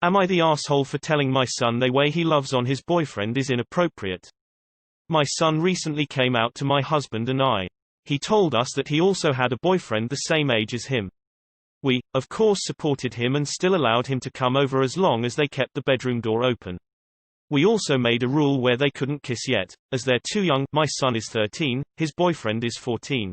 Am I the asshole for telling my son the way he loves on his boyfriend is inappropriate? My son recently came out to my husband and I. He told us that he also had a boyfriend the same age as him. We, of course, supported him and still allowed him to come over as long as they kept the bedroom door open. We also made a rule where they couldn't kiss yet, as they're too young. My son is 13, his boyfriend is 14.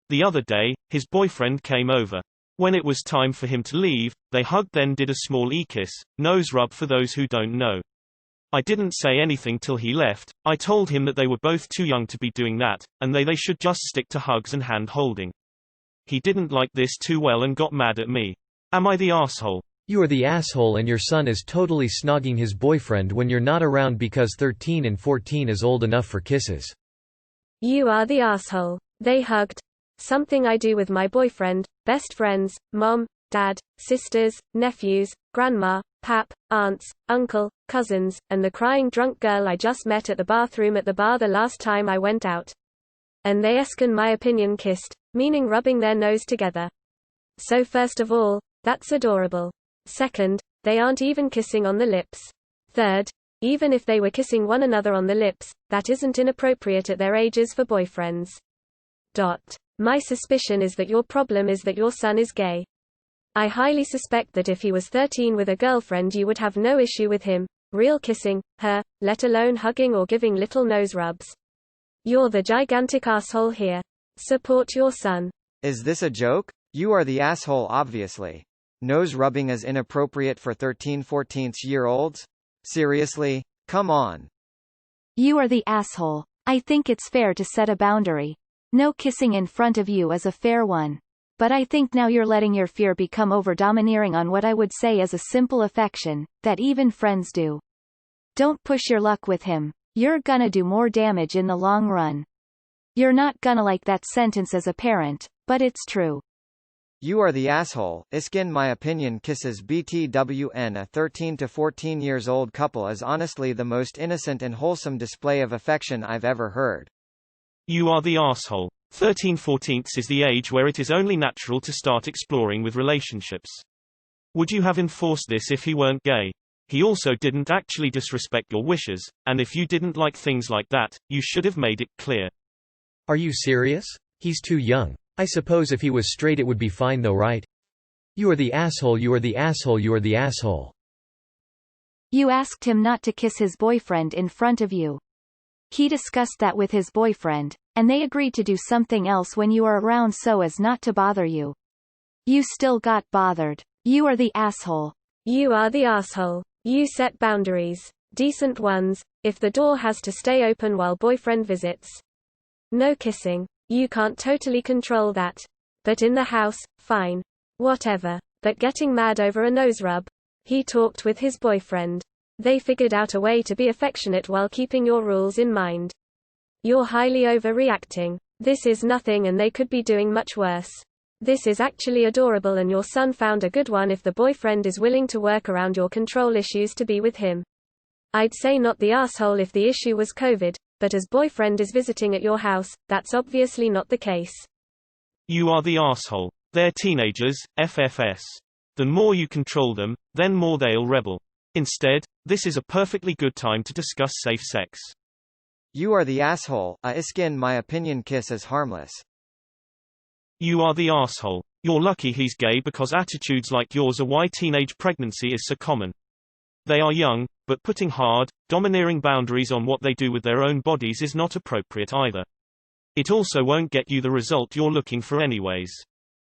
The other day, his boyfriend came over. When it was time for him to leave, they hugged, then did a small e-kiss, nose rub for those who don't know. I didn't say anything till he left. I told him that they were both too young to be doing that, and they should just stick to hugs and hand holding. He didn't like this too well and got mad at me. Am I the asshole? You are the asshole, and your son is totally snogging his boyfriend when you're not around because 13 and 14 is old enough for kisses. You are the asshole. They hugged. Something I do with my boyfriend, best friends, mom, dad, sisters, nephews, grandma, pap, aunts, uncle, cousins, and the crying drunk girl I just met at the bathroom at the bar the last time I went out. And they in my opinion kissed, meaning rubbing their nose together. So first of all, that's adorable. Second, they aren't even kissing on the lips. Third, even if they were kissing one another on the lips, that isn't inappropriate at their ages for boyfriends. My suspicion is that your problem is that your son is gay. I highly suspect that if he was 13 with a girlfriend you would have no issue with him, real kissing, her, let alone hugging or giving little nose rubs. You're the gigantic asshole here. Support your son. Is this a joke? You are the asshole obviously. Nose rubbing is inappropriate for 13-14-year-olds? Seriously? Come on. You are the asshole. I think it's fair to set a boundary. No kissing in front of you is a fair one. But I think now you're letting your fear become over-domineering on what I would say is a simple affection, that even friends do. Don't push your luck with him. You're gonna do more damage in the long run. You're not gonna like that sentence as a parent, but it's true. You are the asshole. In my opinion kisses BTWN a 13 to 14 years old couple is honestly the most innocent and wholesome display of affection I've ever heard. You are the asshole. 13-14 is the age where it is only natural to start exploring with relationships. Would you have enforced this if he weren't gay? He also didn't actually disrespect your wishes, and if you didn't like things like that, you should have made it clear. Are you serious? He's too young. I suppose if he was straight it would be fine though, right? You are the asshole, you are the asshole, you are the asshole. You asked him not to kiss his boyfriend in front of you. He discussed that with his boyfriend, and they agreed to do something else when you are around so as not to bother you. You still got bothered. You are the asshole. You are the asshole. You set boundaries. Decent ones, if the door has to stay open while boyfriend visits. No kissing. You can't totally control that. But in the house, fine. Whatever. But getting mad over a nose rub? He talked with his boyfriend. They figured out a way to be affectionate while keeping your rules in mind. You're highly overreacting. This is nothing and they could be doing much worse. This is actually adorable and your son found a good one if the boyfriend is willing to work around your control issues to be with him. I'd say not the asshole if the issue was COVID, but as boyfriend is visiting at your house, that's obviously not the case. You are the asshole. They're teenagers, FFS. The more you control them, then more they'll rebel. Instead, this is a perfectly good time to discuss safe sex. You are the asshole. In my opinion kiss is harmless. You are the asshole. You're lucky he's gay because attitudes like yours are why teenage pregnancy is so common. They are young, but putting hard, domineering boundaries on what they do with their own bodies is not appropriate either. It also won't get you the result you're looking for anyways.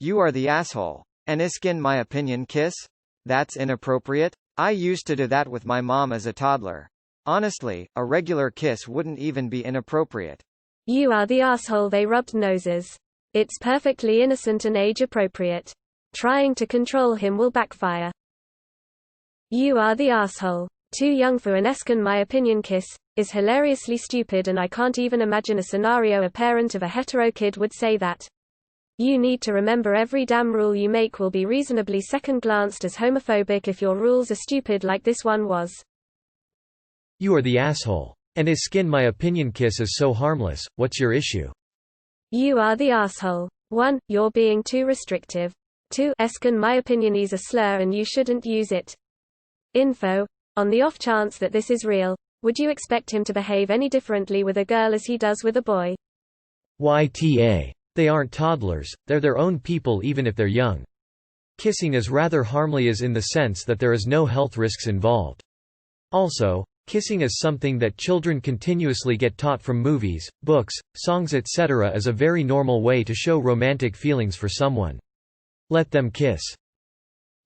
You are the asshole. And in my opinion kiss? That's inappropriate? I used to do that with my mom as a toddler. Honestly, a regular kiss wouldn't even be inappropriate. You are the asshole. They rubbed noses. It's perfectly innocent and age appropriate. Trying to control him will backfire. You are the asshole. Too young for an in my opinion kiss is hilariously stupid and I can't even imagine a scenario a parent of a hetero kid would say that. You need to remember every damn rule you make will be reasonably second-glanced as homophobic if your rules are stupid like this one was. You are the asshole. And my opinion kiss is so harmless, what's your issue? You are the asshole. 1. You're being too restrictive. 2. My opinion is a slur and you shouldn't use it. Info. On the off chance that this is real, would you expect him to behave any differently with a girl as he does with a boy? YTA. They aren't toddlers, they're their own people even if they're young. Kissing is rather harmless in the sense that there is no health risks involved. Also, kissing is something that children continuously get taught from movies, books, songs etc. is a very normal way to show romantic feelings for someone. Let them kiss.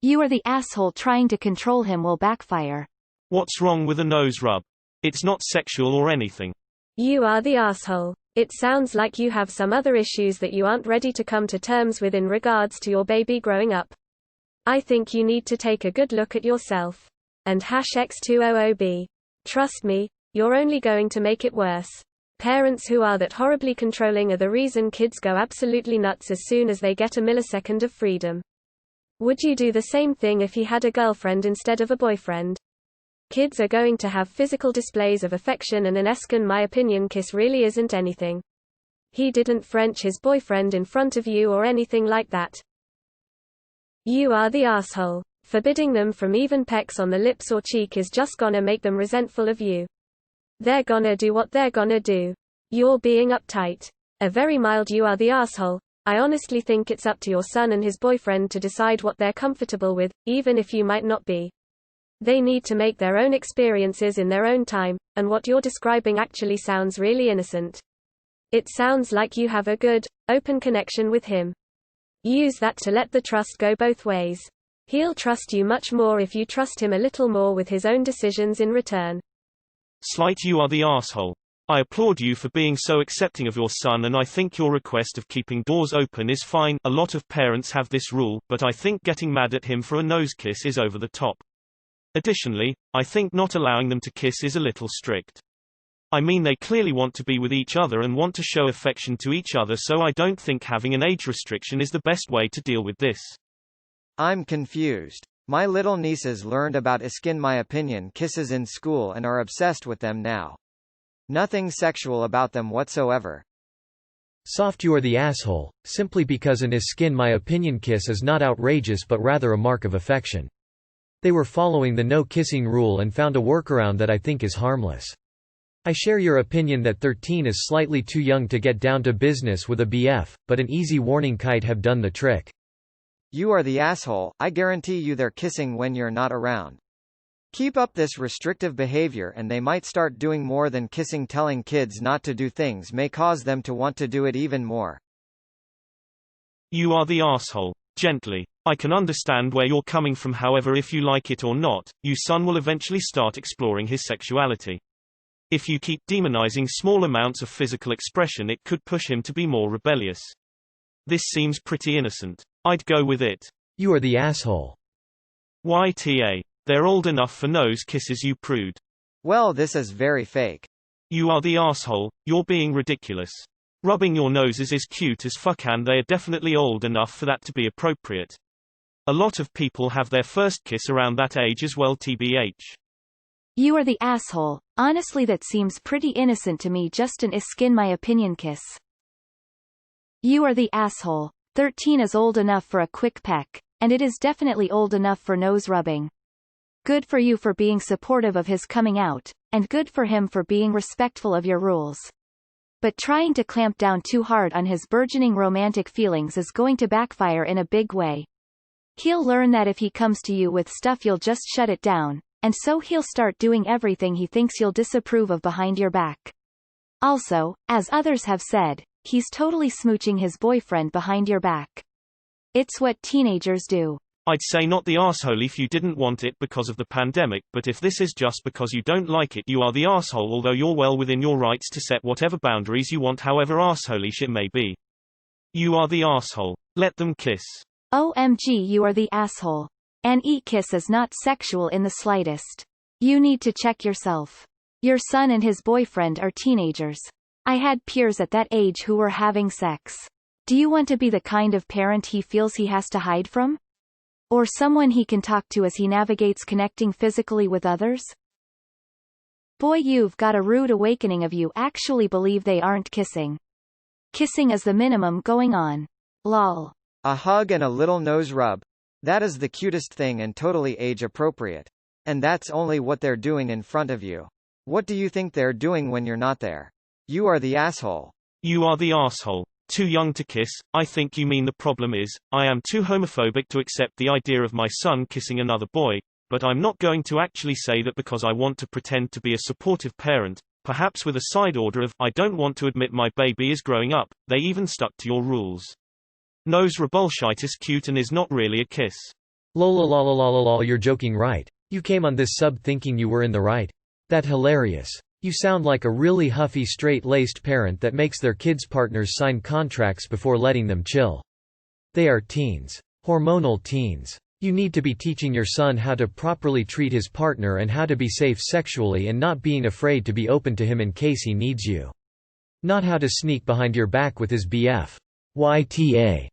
You are the asshole. Trying to control him will backfire. What's wrong with a nose rub? It's not sexual or anything. You are the asshole. It sounds like you have some other issues that you aren't ready to come to terms with in regards to your baby growing up. I think you need to take a good look at yourself. And #X200B. Trust me, you're only going to make it worse. Parents who are that horribly controlling are the reason kids go absolutely nuts as soon as they get a millisecond of freedom. Would you do the same thing if he had a girlfriend instead of a boyfriend? Kids are going to have physical displays of affection, and an in my opinion kiss really isn't anything. He didn't French his boyfriend in front of you or anything like that. You are the asshole. Forbidding them from even pecks on the lips or cheek is just gonna make them resentful of you. They're gonna do what they're gonna do. You're being uptight. A very mild you are the asshole. I honestly think it's up to your son and his boyfriend to decide what they're comfortable with, even if you might not be. They need to make their own experiences in their own time, and what you're describing actually sounds really innocent. It sounds like you have a good, open connection with him. Use that to let the trust go both ways. He'll trust you much more if you trust him a little more with his own decisions in return. Slight, you are the asshole. I applaud you for being so accepting of your son, and I think your request of keeping doors open is fine. A lot of parents have this rule, but I think getting mad at him for a nose kiss is over the top. Additionally, I think not allowing them to kiss is a little strict. I mean, they clearly want to be with each other and want to show affection to each other, so I don't think having an age restriction is the best way to deal with this. I'm confused. My little nieces learned about in my opinion kisses in school and are obsessed with them now. Nothing sexual about them whatsoever. Soft, you are the asshole, simply because an in my opinion kiss is not outrageous but rather a mark of affection. They were following the no kissing rule and found a workaround that I think is harmless. I share your opinion that 13 is slightly too young to get down to business with a BF, but an easy warning kite have done the trick. You are the asshole. I guarantee you they're kissing when you're not around. Keep up this restrictive behavior and they might start doing more than kissing. Telling kids not to do things may cause them to want to do it even more. You are the asshole. Gently. I can understand where you're coming from, however, if you like it or not, your son will eventually start exploring his sexuality. If you keep demonizing small amounts of physical expression, it could push him to be more rebellious. This seems pretty innocent. I'd go with it. You are the asshole. YTA. They're old enough for nose kisses, you prude. Well, this is very fake. You are the asshole. You're being ridiculous. Rubbing your noses is cute as fuck, and they are definitely old enough for that to be appropriate. A lot of people have their first kiss around that age as well, tbh. You are the asshole. Honestly, that seems pretty innocent to me, just an in my opinion kiss. You are the asshole. 13 is old enough for a quick peck, and it is definitely old enough for nose rubbing. Good for you for being supportive of his coming out, and good for him for being respectful of your rules. But trying to clamp down too hard on his burgeoning romantic feelings is going to backfire in a big way. He'll learn that if he comes to you with stuff you'll just shut it down, and so he'll start doing everything he thinks you'll disapprove of behind your back. Also, as others have said, he's totally smooching his boyfriend behind your back. It's what teenagers do. I'd say not the arsehole if you didn't want it because of the pandemic, but if this is just because you don't like it, you are the arsehole, although you're well within your rights to set whatever boundaries you want, however arsehole-ish it may be. You are the arsehole. Let them kiss. OMG, you are the asshole. An e-kiss is not sexual in the slightest. You need to check yourself. Your son and his boyfriend are teenagers. I had peers at that age who were having sex. Do you want to be the kind of parent he feels he has to hide from? Or someone he can talk to as he navigates connecting physically with others? Boy, you've got a rude awakening if you actually believe they aren't kissing. Kissing is the minimum going on. Lol. A hug and a little nose rub. That is the cutest thing and totally age appropriate. And that's only what they're doing in front of you. What do you think they're doing when you're not there? You are the asshole. You are the asshole. Too young to kiss? I think you mean the problem is, I am too homophobic to accept the idea of my son kissing another boy, but I'm not going to actually say that because I want to pretend to be a supportive parent, perhaps with a side order of, I don't want to admit my baby is growing up. They even stuck to your rules. Nose rubulshitis cute and is not really a kiss. Lol, you're joking, right? You came on this sub thinking you were in the right? That hilarious. You sound like a really huffy straight-laced parent that makes their kids' partners sign contracts before letting them chill. They are teens. Hormonal teens. You need to be teaching your son how to properly treat his partner and how to be safe sexually and not being afraid to be open to him in case he needs you. Not how to sneak behind your back with his BF. YTA.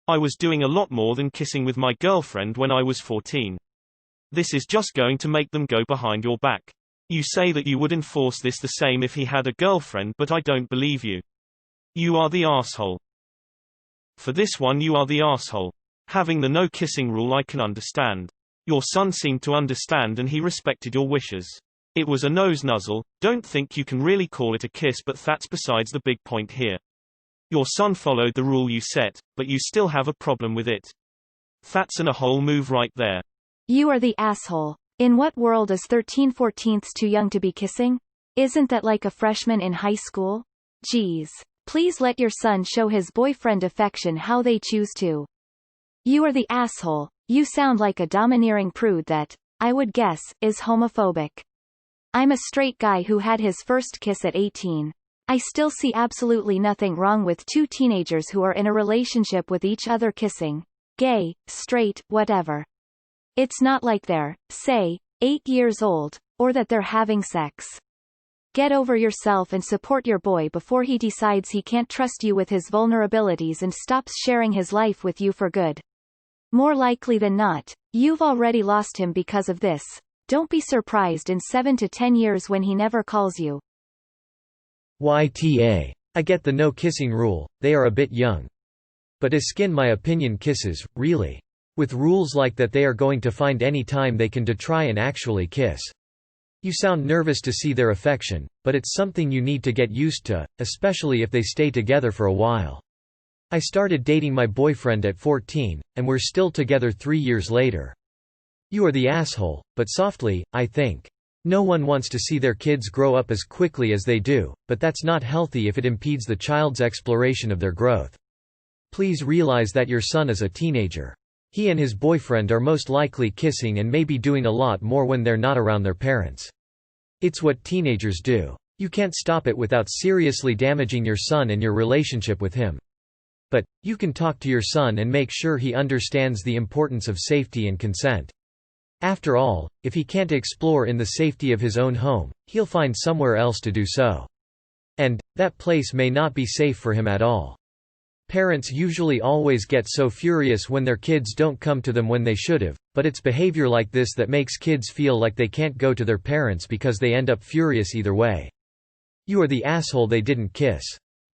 I was doing a lot more than kissing with my girlfriend when I was 14. This is just going to make them go behind your back. You say that you would enforce this the same if he had a girlfriend, but I don't believe you. You are the asshole. For this one, you are the asshole. Having the no kissing rule I can understand. Your son seemed to understand and he respected your wishes. It was a nose nuzzle. Don't think you can really call it a kiss, but that's besides the big point here. Your son followed the rule you set, but you still have a problem with it. That's a whole move right there. You are the asshole. In what world is 13/14 too young to be kissing? Isn't that like a freshman in high school? Geez. Please let your son show his boyfriend affection how they choose to. You are the asshole. You sound like a domineering prude that, I would guess, is homophobic. I'm a straight guy who had his first kiss at 18. I still see absolutely nothing wrong with two teenagers who are in a relationship with each other kissing. Gay, straight, whatever. It's not like they're, say, 8 years old, or that they're having sex. Get over yourself and support your boy before he decides he can't trust you with his vulnerabilities and stops sharing his life with you for good. More likely than not, you've already lost him because of this. Don't be surprised in 7 to 10 years when he never calls you. YTA. I get the no kissing rule, they are a bit young. But iskin my opinion kisses, really. With rules like that they are going to find any time they can to try and actually kiss. You sound nervous to see their affection, but it's something you need to get used to, especially if they stay together for a while. I started dating my boyfriend at 14, and we're still together 3 years later. You are the asshole, but softly, I think. No one wants to see their kids grow up as quickly as they do, but that's not healthy if it impedes the child's exploration of their growth. Please realize that your son is a teenager. He and his boyfriend are most likely kissing and maybe doing a lot more when they're not around their parents. It's what teenagers do. You can't stop it without seriously damaging your son and your relationship with him. But, you can talk to your son and make sure he understands the importance of safety and consent. After all, if he can't explore in the safety of his own home, he'll find somewhere else to do so. And, that place may not be safe for him at all. Parents usually always get so furious when their kids don't come to them when they should've, but it's behavior like this that makes kids feel like they can't go to their parents because they end up furious either way. You are the asshole they didn't kiss.